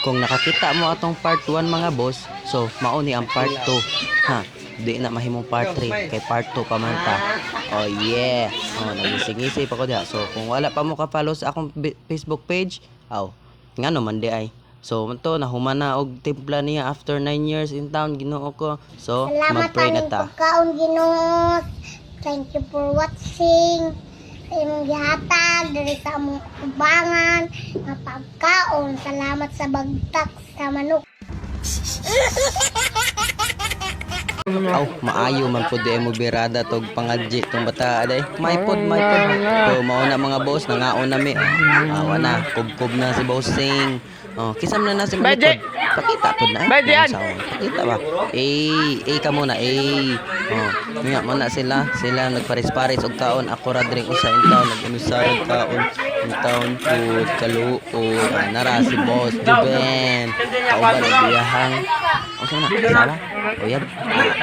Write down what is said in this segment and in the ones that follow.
kung nakakita mo atong part 1 mga boss, so mauni ang part 2 ha. Di na mahimong part 3 kay part 2 pa man ta. Oh yeah. Oh, nagising-isip ako diha. So kung wala pa mo ka-follow sa akong Facebook page, ngano man di ay. So to nahuman na og timpla niya after 9 years in town, Ginoo ko. So mag-pray na ta. Pagkaon Ginoo. Thank you for watching. Sa imong gihatag diri sa among kubangan nga pagkaon. Salamat sa bagtak sa manok. Maayo man po di mo birada tog pangadji tong bata day. May pod. So mao na mga boss, nangaon na mi. Awa na, kubkob na si bossing. Kisam na si Malikod. Pakita pod na. Pakita ba? Ka muna. Nga mo na sila nagparis-paris og taon. Ako ra diri usa in taon nag-inusar taon. In taon pud kaluoy. Nara si Boss Juben. Kauban og biyahang. Unsa na? Sawa? Oyab.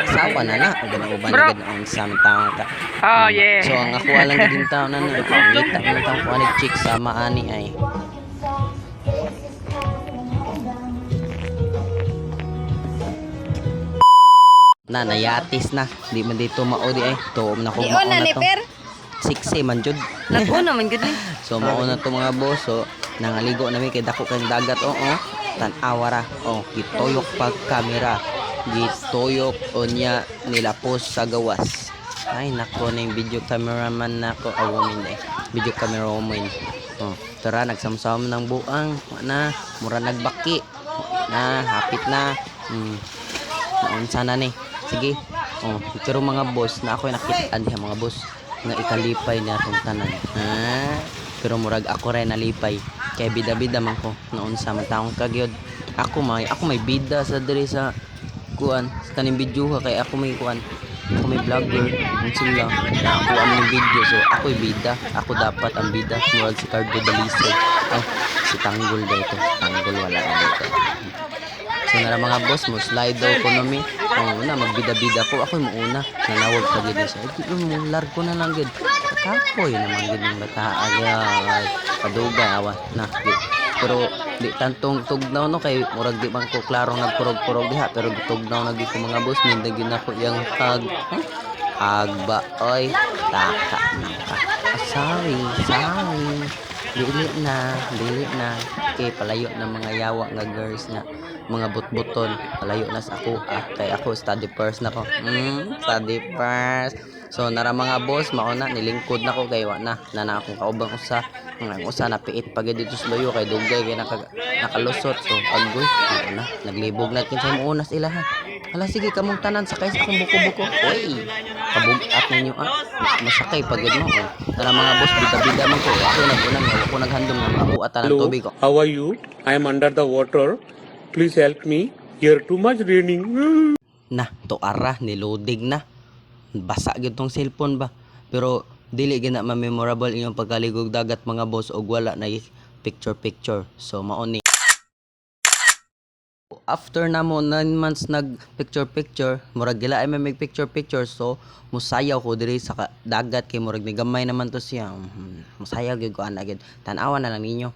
Sawa na. Uban ang samtang ka. Oh yeah. So ang ako lang gid taon na ni. Kita mo tang kuan chick sa maani ay. Nayatis na. Di man dito maodi ay. Tuom na ko mauna to. 6 man jud. Naguna man gud ni. So mauna to mga boss. So nangaligo nami kay dako kay dagat. Tan-awa ra. Gitoyok pag kamera. Gitoyok onya nilapos sa gawas. Ay nako na yung video cameraman nako. Awamin eh. Video cameraman. Tara nagsamsam ng buang. Na mura nagbaki. Na hapit na. Naunsa na ni. Sige. Pero mga boss na ako nakitaan diha mga boss nga ikalipay na atong tanan. Pero murag ako rin nalipay kay bida-bida man ko naunsa man taong kagyod. Ako may bida sa diri sa kuan sa kaning video kay ako may kuan. Ako may vlogger sila na ako ang video so ako'y bida. Ako dapat ang bida murag si Cardo Dalisod. Si Tanggol dito. Tanggol wala na dito. So nara mga boss mo slide daw ko nami. Una magbida-bida ko ako mo una. Nanawag pa gid sa. Mo largo na lang gid. Kapoy naman gid ng bata agad. Padugay awa na. Pero di tantong tugnaw no kay murag di man ko klaro nagkurog-kurog diha pero tugnaw na gid ko mga boss ninda gid nako yang agba oy taka naka. Sorry. Dili na kay palayo na mga yawa nga girls nga mga butbuton palayo na sa ako kay ako study first na ko study first. So nara mga boss mauna nilingkod na ko kay wa na akong kaubang usa napiit pagid dito sa loyo kay dugay kay nakalusot. So agoy na naglibog na kinsa mo una sila ha. Hala sige kamong tanan sakay sa akong buko-buko. Oy kabugat ninyo masakay pagid mo. Tara mga boss bida-bida man ko ako naghandom ng mabuatan ng tubig ko. How are you? I am under the water. Please help me. Here too much raining. Na to ara nilodig na. Basa gyud tong cellphone ba. Pero dili gyud na memorable inyong pagkaligog dagat mga boss og wala na picture. So mao ni. After na mo 9 months nag picture murag gila ay may picture so musayaw ko diri sa dagat kay murag may gamay naman to siya. Musayaw gyud ko ana gyud. Tan-awa na lang ninyo.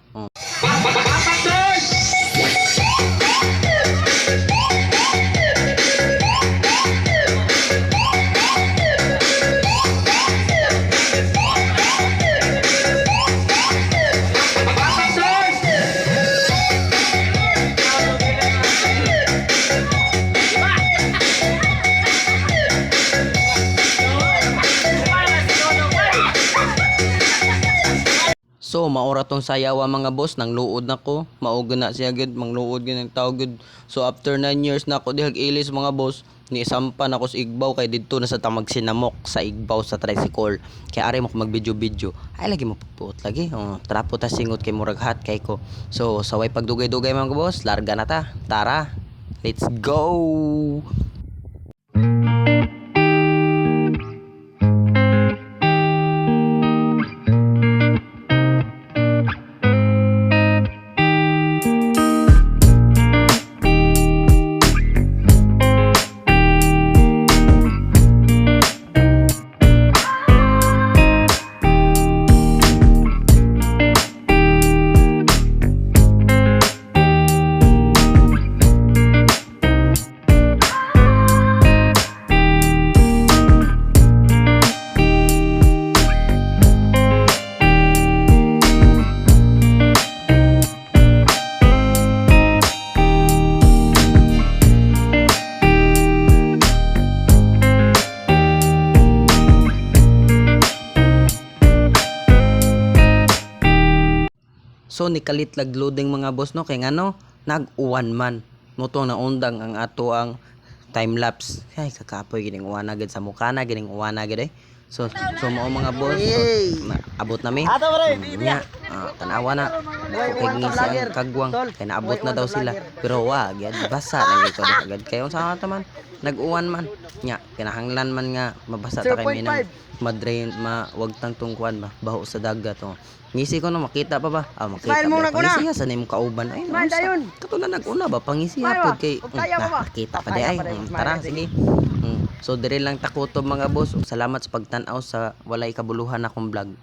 So maura tong sayawa mga boss nang luod na ko mauga na siya gud mangluod gyud ang tao gud. So after 9 years na ako dihag ilis mga boss ni sampan ako sa Igbaw kay didto na sa tamag sinamok sa Igbaw sa tricycle kay ari mo mag-video ay lagi mo pupuot lagi trapo ta singot kay murag hat kay ko. So saway pagdugay-dugay mga boss larga na ta. Tara let's go. Moto ni kalit lag loading mga boss no kay ngano nag-uwan man. Moto na undang ang ato ang time lapse. Ay kakapoy gining uwana gid sa mukha na gining uwana gid eh. So mao mga boss. So, abot na mi. Nya, tanawa na. Okay nga siya ang kagwang. Kaya naabot na daw sila. Pero wag, yan, basa na ito agad. Kaya sa man, nag-uwan man. Nya, kinahanglan man nga, mabasa ta kay minang madrain, wag tang tungkuan ba, baho sa dagat. Oh. Ngisi ko no, makita pa ba? Makita pa. Pangisiya sa nimo kauban. Ay, katulad nag-una ba? Pangisiya po kay, nakita pa di ay. Tara, sige. So, dire lang takutob mga boss. Salamat sa pagtanaw sa walay kabuluhan akong vlog.